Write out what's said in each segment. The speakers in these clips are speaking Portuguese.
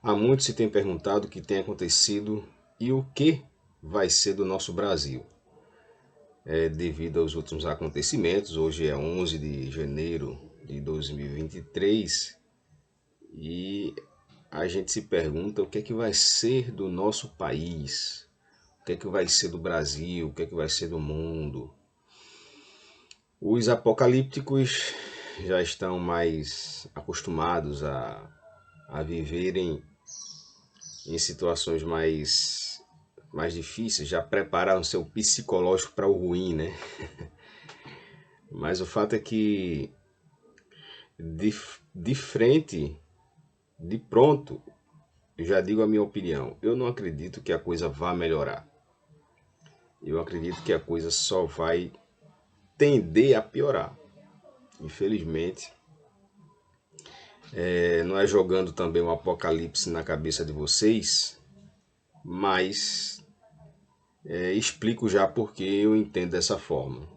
Há muito se tem perguntado o que tem acontecido e o que vai ser do nosso Brasil. Devido aos últimos acontecimentos, hoje é 11 de janeiro de 2023 e a gente se pergunta o que é que vai ser do nosso país, o que é que vai ser do Brasil, o que é que vai ser do mundo. Os apocalípticos já estão mais acostumados a viverem em situações mais difíceis, já prepararam seu psicológico para o ruim, né? Mas o fato é que de frente, de pronto, eu já digo a minha opinião, eu não acredito que a coisa vá melhorar. Eu acredito que a coisa só vai tender a piorar. Infelizmente, não é jogando também um apocalipse na cabeça de vocês, mas explico já porque eu entendo dessa forma.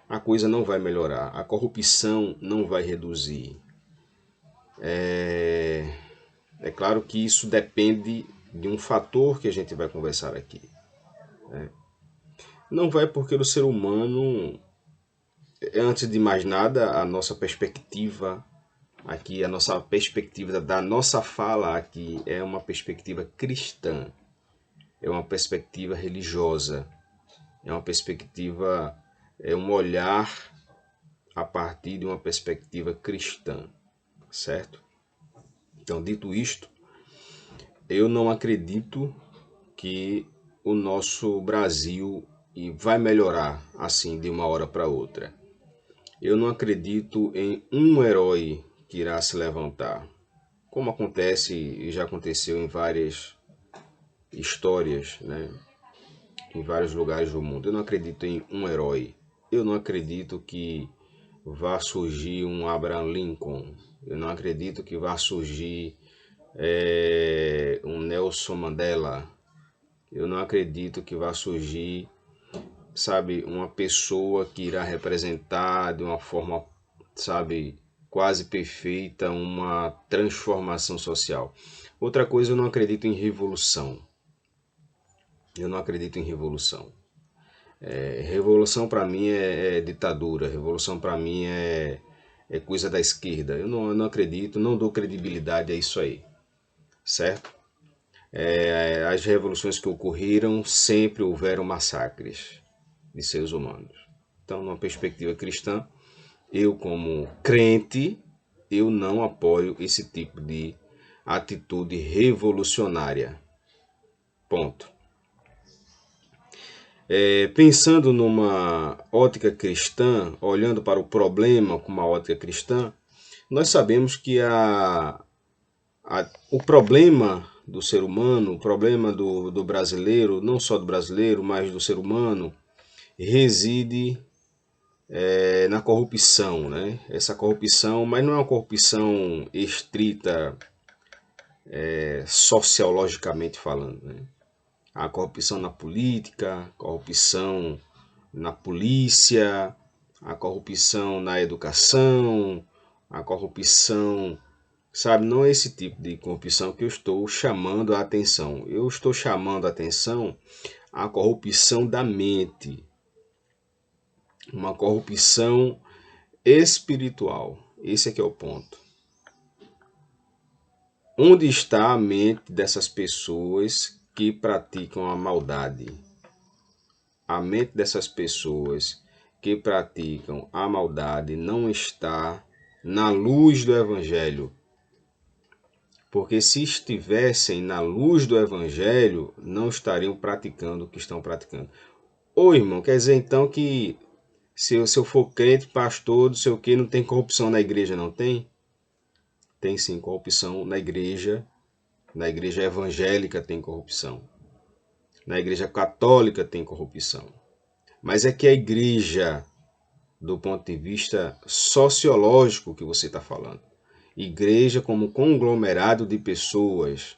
A coisa não vai melhorar, a corrupção não vai reduzir. É claro que isso depende de um fator que a gente vai conversar aqui. Não vai porque o ser humano, antes de mais nada, a nossa perspectiva aqui, a nossa perspectiva da nossa fala aqui é uma perspectiva cristã, é uma perspectiva religiosa, é uma perspectiva, é um olhar a partir de uma perspectiva cristã, certo? Então, dito isto, eu não acredito que o nosso Brasil vai melhorar assim de uma hora para outra. Eu não acredito em um herói que irá se levantar, como acontece e já aconteceu em várias histórias, né? Em vários lugares do mundo. Eu não acredito em um herói. Eu não acredito que vá surgir um Abraham Lincoln. Eu não acredito que vá surgir um Nelson Mandela. Eu não acredito que vá surgir, sabe, uma pessoa que irá representar de uma forma, sabe, quase perfeita uma transformação social. Outra coisa, eu não acredito em revolução. Eu não acredito em revolução. Revolução para mim é ditadura. Revolução para mim é coisa da esquerda. Eu não acredito, não dou credibilidade a isso aí, certo? As revoluções que ocorreram sempre houveram massacres de seres humanos. Então, numa perspectiva cristã, eu como crente, eu não apoio esse tipo de atitude revolucionária. Ponto. Pensando numa ótica cristã, olhando para o problema com uma ótica cristã, nós sabemos que o problema do ser humano, o problema do brasileiro, não só do brasileiro, mas do ser humano, reside na corrupção, né? Essa corrupção, mas não é uma corrupção estrita, sociologicamente falando, né? A corrupção na política, corrupção na polícia, a corrupção na educação, a corrupção, sabe? Não é esse tipo de corrupção que eu estou chamando a atenção. Eu estou chamando a atenção à corrupção da mente, uma corrupção espiritual. Esse é que é o ponto. Onde está a mente dessas pessoas que praticam a maldade? A mente dessas pessoas que praticam a maldade não está na luz do Evangelho. Porque se estivessem na luz do Evangelho, não estariam praticando o que estão praticando. Ô irmão, quer dizer então que se eu for crente, pastor, não sei o que, não tem corrupção na igreja, não tem? Tem sim corrupção na igreja evangélica tem corrupção. Na igreja católica tem corrupção. Mas é que a igreja, do ponto de vista sociológico que você está falando, igreja como conglomerado de pessoas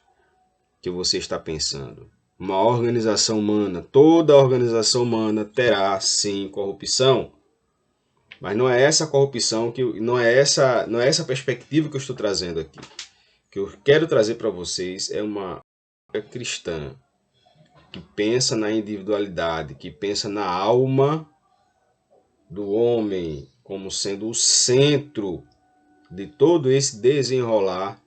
que você está pensando, uma organização humana, toda organização humana terá sim corrupção, mas não é essa corrupção não é essa perspectiva que eu estou trazendo aqui. que eu quero trazer para vocês é uma cristã que pensa na individualidade, que pensa na alma do homem como sendo o centro de todo esse desenrolar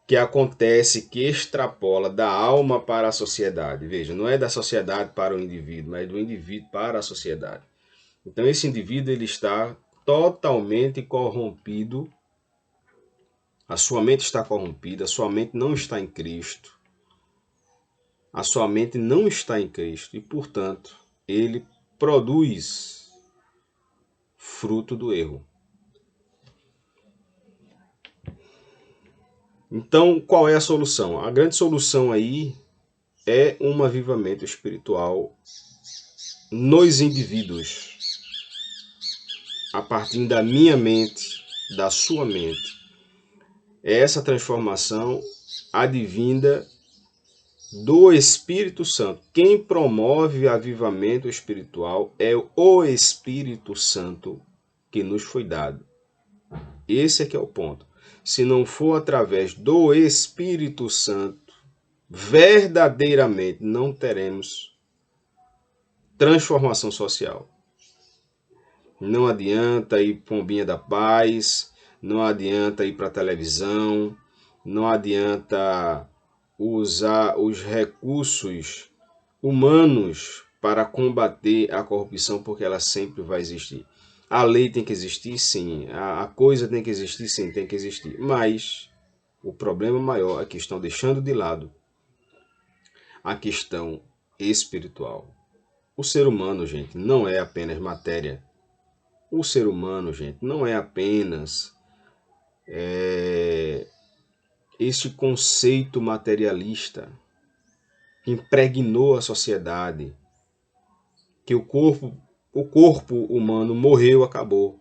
que acontece, que extrapola da alma para a sociedade. Veja, não é da sociedade para o indivíduo, mas do indivíduo para a sociedade. Então esse indivíduo ele está totalmente corrompido, a sua mente está corrompida, a sua mente não está em Cristo. A sua mente não está em Cristo e, portanto, ele produz fruto do erro. Então, qual é a solução? A grande solução aí é um avivamento espiritual nos indivíduos, a partir da minha mente, da sua mente. É essa transformação advinda do Espírito Santo. Quem promove avivamento espiritual é o Espírito Santo que nos foi dado. Esse é que é o ponto. Se não for através do Espírito Santo, verdadeiramente não teremos transformação social. Não adianta ir pombinha da paz, não adianta ir para a televisão, não adianta usar os recursos humanos para combater a corrupção, porque ela sempre vai existir. A lei tem que existir, sim. A coisa tem que existir, sim, tem que existir. Mas o problema maior é que estão deixando de lado a questão espiritual. O ser humano, gente, não é apenas matéria. O ser humano, gente, não é apenas este conceito materialista que impregnou a sociedade, que o corpo humano morreu, acabou.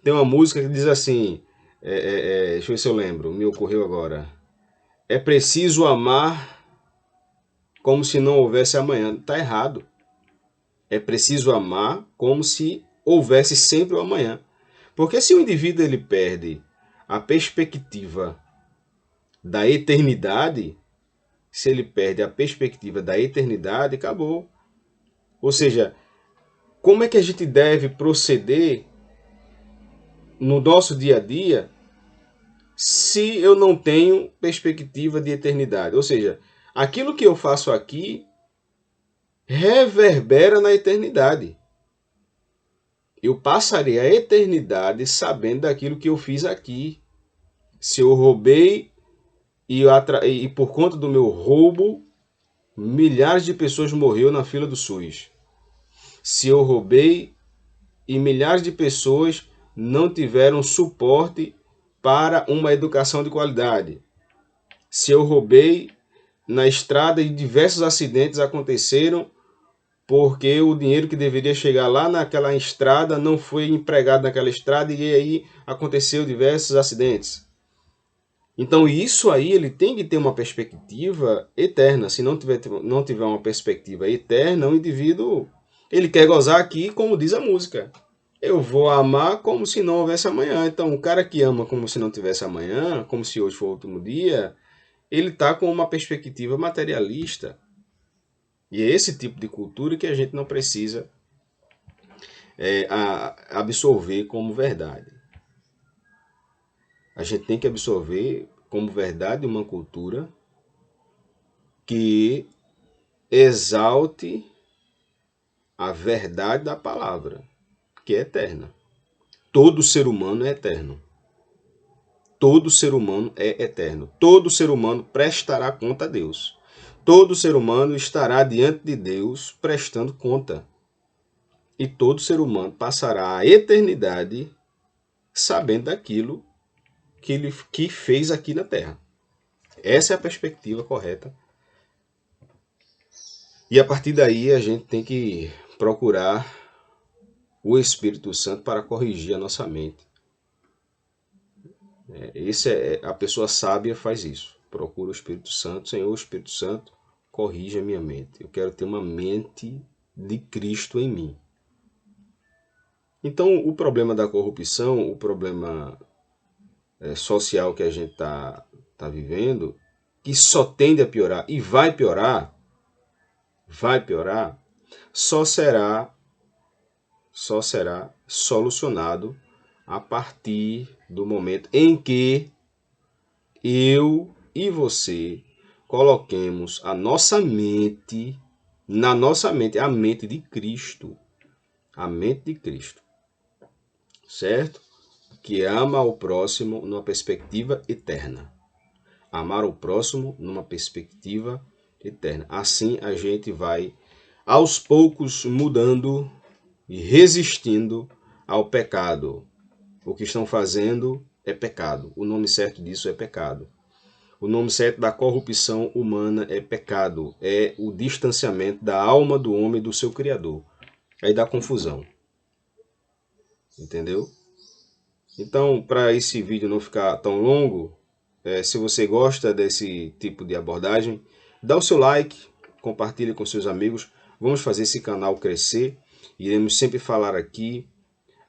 Tem uma música que diz assim, deixa eu ver se eu lembro, me ocorreu agora. É preciso amar como se não houvesse amanhã. Está errado. É preciso amar como se houvesse sempre o amanhã. Porque se o indivíduo ele perde a perspectiva da eternidade, se ele perde a perspectiva da eternidade, acabou. Ou seja, como é que a gente deve proceder no nosso dia a dia se eu não tenho perspectiva de eternidade? Ou seja, aquilo que eu faço aqui reverbera na eternidade. Eu passarei a eternidade sabendo daquilo que eu fiz aqui. Se eu roubei e por conta do meu roubo, milhares de pessoas morreram na fila do SUS. Se eu roubei e milhares de pessoas não tiveram suporte para uma educação de qualidade. Se eu roubei na estrada e diversos acidentes aconteceram porque o dinheiro que deveria chegar lá naquela estrada não foi empregado naquela estrada e aí aconteceu diversos acidentes. Então isso aí ele tem que ter uma perspectiva eterna. Se não tiver uma perspectiva eterna, o indivíduo ele quer gozar aqui, como diz a música. Eu vou amar como se não houvesse amanhã. Então o cara que ama como se não tivesse amanhã, como se hoje for o último dia, ele está com uma perspectiva materialista. E é esse tipo de cultura que a gente não precisa absorver como verdade. A gente tem que absorver como verdade uma cultura que exalte a verdade da palavra, que é eterna. Todo ser humano é eterno. Todo ser humano é eterno. Todo ser humano prestará conta a Deus. Todo ser humano estará diante de Deus prestando conta. E todo ser humano passará a eternidade sabendo daquilo que ele fez aqui na Terra. Essa é a perspectiva correta. E a partir daí a gente tem que procurar o Espírito Santo para corrigir a nossa mente. A pessoa sábia faz isso. Procura o Espírito Santo. Senhor, Espírito Santo, corrija a minha mente. Eu quero ter uma mente de Cristo em mim. Então, o problema da corrupção, o problema social que a gente tá vivendo, que só tende a piorar e vai piorar, só será solucionado a partir do momento em que eu e você coloquemos a nossa mente, na nossa mente, a mente de Cristo. A mente de Cristo. Certo? Que ama o próximo numa perspectiva eterna. Amar o próximo numa perspectiva eterna. Assim a gente vai, aos poucos, mudando e resistindo ao pecado. O que estão fazendo é pecado. O nome certo disso é pecado. O nome certo da corrupção humana é pecado. É o distanciamento da alma do homem do seu Criador. Aí dá confusão. Entendeu? Então, para esse vídeo não ficar tão longo, se você gosta desse tipo de abordagem, dá o seu like, compartilhe com seus amigos. Vamos fazer esse canal crescer. Iremos sempre falar aqui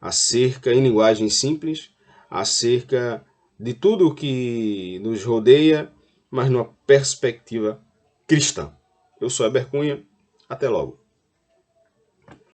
acerca, em linguagem simples, acerca de tudo o que nos rodeia, mas numa perspectiva cristã. Eu sou Heber Cunha, até logo.